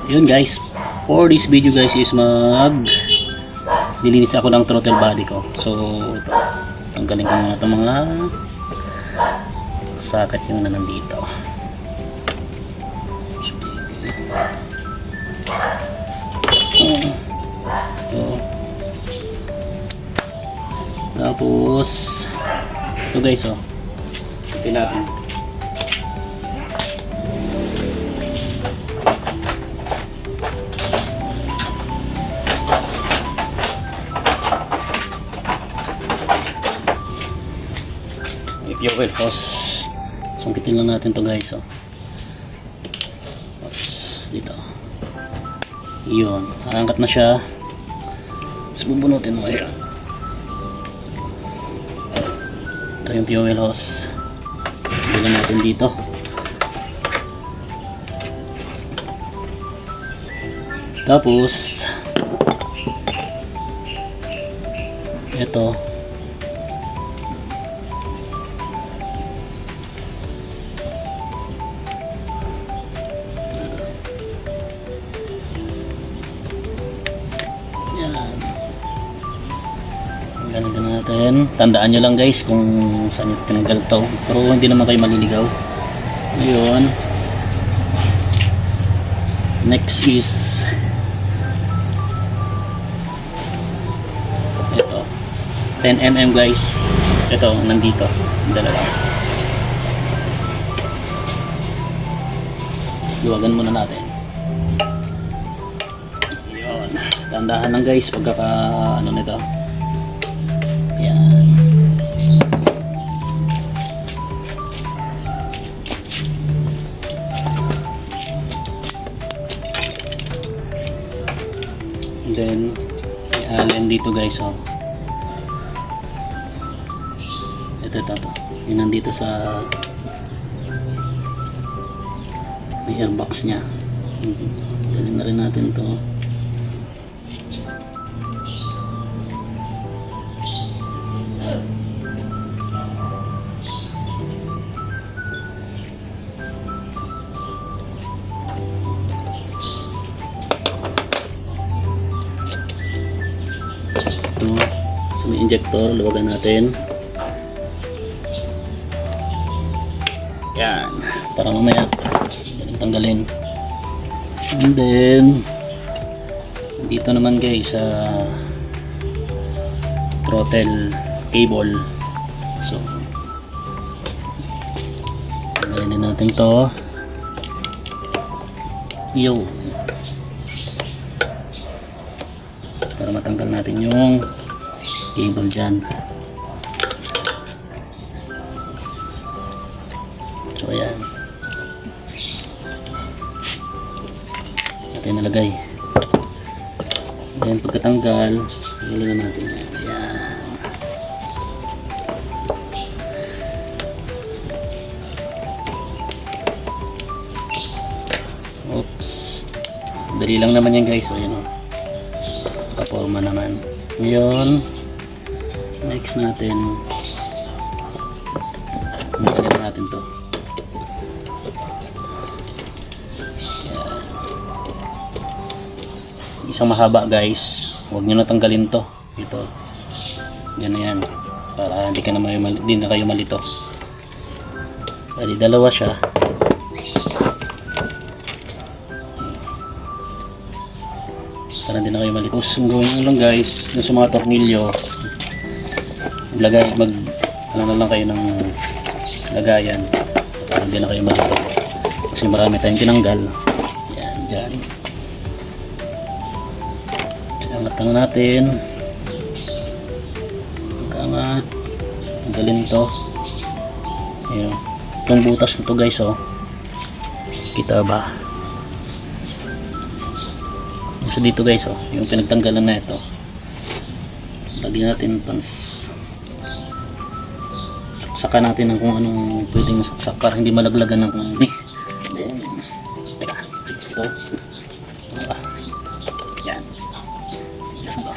Yun guys, for this video guys is dilinis ako ng throttle body ko. So ito, tanggalin ko muna itong mga socket yung na nandito. Ito. Tapos ito guys, ito natin. Fuel hose. Sungkitin lang natin to guys. Oops, dito. Yun, angkat na siya. Tapos bubunutin mo siya. Ito yung fuel hose. Bilhin natin dito. Tapos ito, ganito natin. Tandaan nyo lang guys kung saan yung tinanggal to, pero hindi naman kayo maliligaw. Yun. Next is ito, 10mm guys. Ito nandito, dalawa. Luwagan muna natin. Yun. Tandahan lang guys pagkaka ano nito. Yan. And then i-allen dito guys. Ito. Yun nandito sa may airbox nya. Dalhin na rin natin to. So may injector, luwagan natin. Yan, para mamaya tanggalin. And then dito naman guys sa throttle cable. So tanggalin natin to. Yo, para matanggal natin yung cable dyan. So ayan, natin nalagay. Then pagkatanggal, nalagyan natin yan. Oops, dali lang naman yan guys. So yun, kaporma naman. Ngayon, next natin, nalagyan natin to. Isang mahaba guys, huwag nyo natanggalin to. Ito, yan na yan, para hindi na kayo malito. Dali dalawa siya. Para hindi na kayo malito. Kung gawin nyo lang guys, sa mga tornilyo, ano na lang kayo ng lagayan para hindi na kayo malito. Kasi marami tayong tinanggal. Yan, dyan. Angat lang natin. Angat. Tanggalin to. Ayan. Itong butas na to guys, kita ba? So dito guys, yung pinagtanggalan na ito, lagyan natin saka natin ng kung anong pwedeng masaksak para hindi malaglagan ng then, teka, ito. Yan. Yes, ito.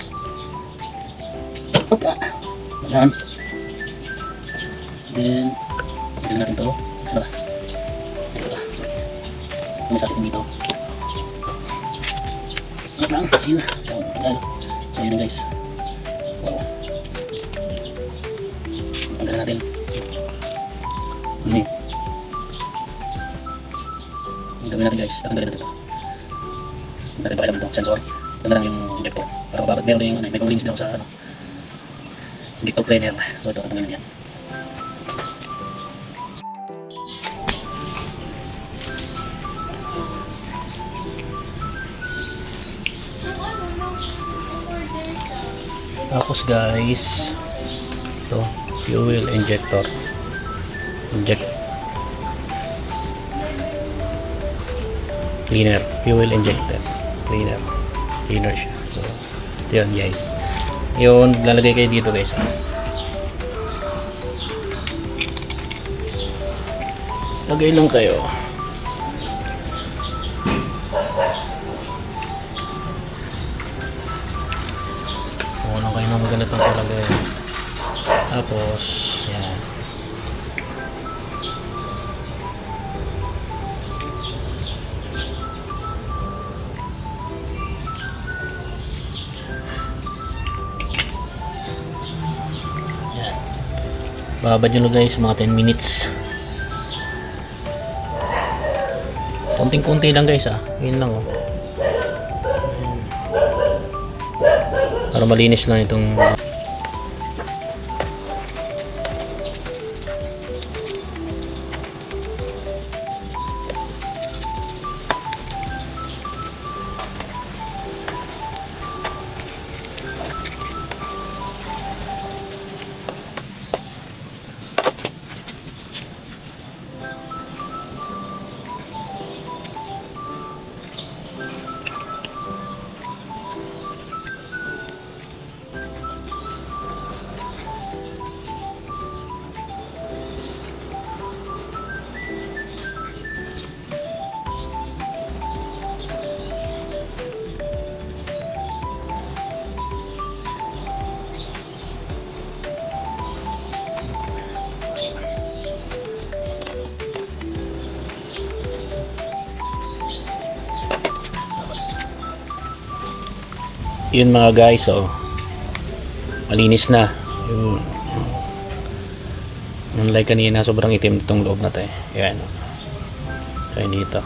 Opa! Yan. Then, lagyan natin ito. Ano ba? Ito ba? May sakit dito. Angat lang. Sige. So, tagal. So, yun na guys. Wow. Tanggalin natin. Ini. Ang gawin natin guys. Tanggalin natin ito. Natin pa kailangan ito. Sensor. Ito na lang yung injector. Para mababad. Meron yung may kulinis din ako sa injector cleaner. So, ito tatanggalin yan. Tapos guys, ito, fuel injector. Cleaner, fuel injector. Cleaner siya. So, ito yun guys. Yun, lalagay kayo dito guys. Lagay lang kayo. Kulang kayo ng ganitong palagay. Tapos, yan. Yan. Babad nyo guys, mga 10 minutes. Konting-konti lang guys Yun lang para malinis lang itong yun mga guys, malinis na unlike kanina, sobrang itim itong loob na to yan kaya dito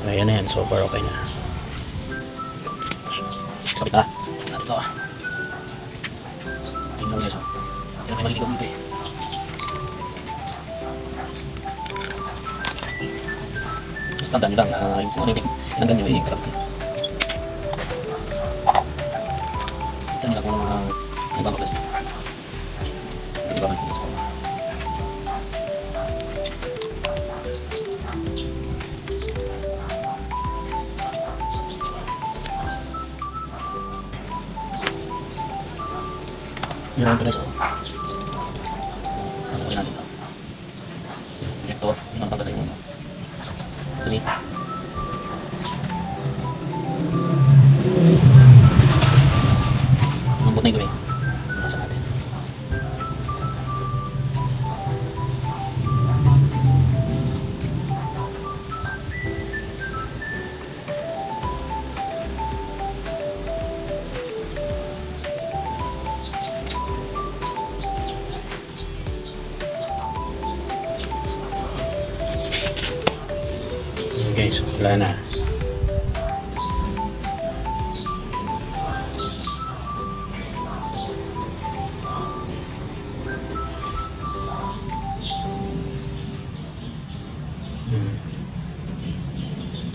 ayan na yan, super okay na. Kapit na natin ito ayun lang guys yan may maliligaw dito basta tandaan nyo lang kung ano yung tinanggan nyo karap nila kung ano ibang kaplas hindi ba makikita ko yun ang tulis ano natin ito injector yun ang tanggalay mo ini lambot na yung gawin nasa natin guys, wala na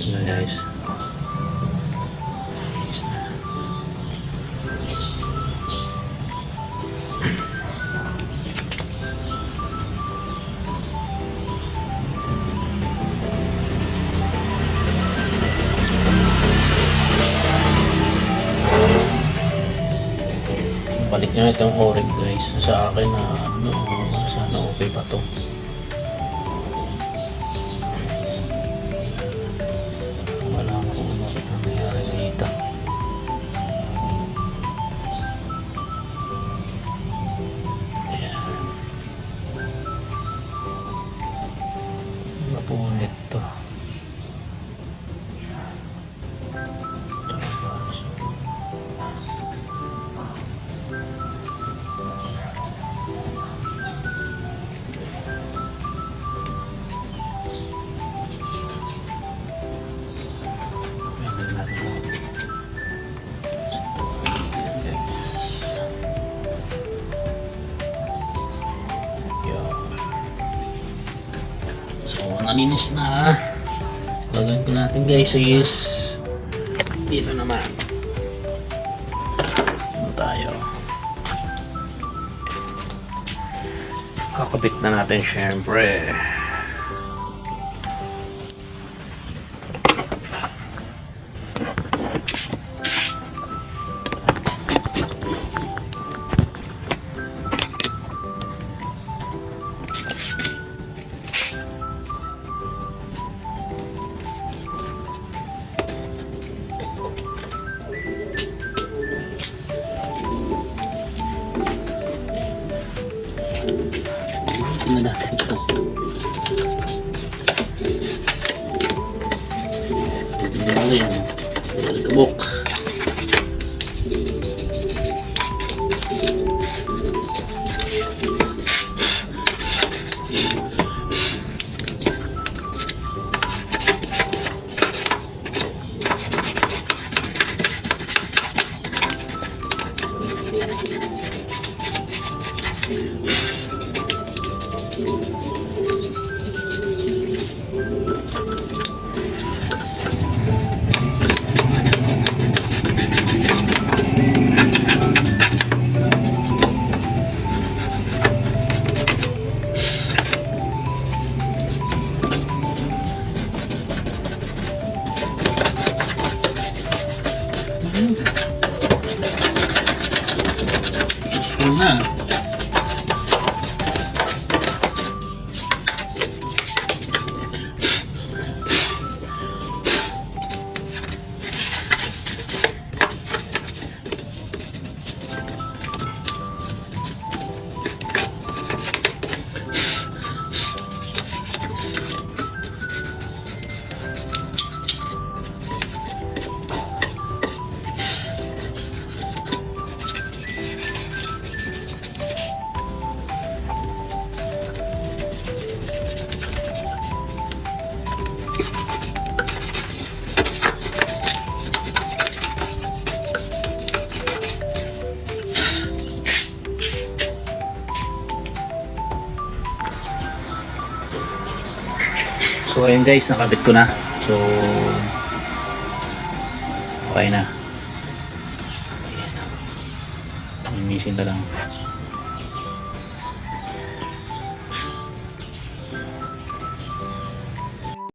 ito na guys ayos na balik nyo itong orig guys sa akin na sana okay pa to wala mo kung bakit ang nangyari dito ayan napunit to ito malinis na. Gagawin ko natin guys is dito naman. Ano tayo? Kakabit na natin syempre. Tingnan natin ito. Tingnan mo yan. Kabuk. Useful na. So ayun guys, nakabit ko na. So okay na. Ayan na. Mimisin na lang.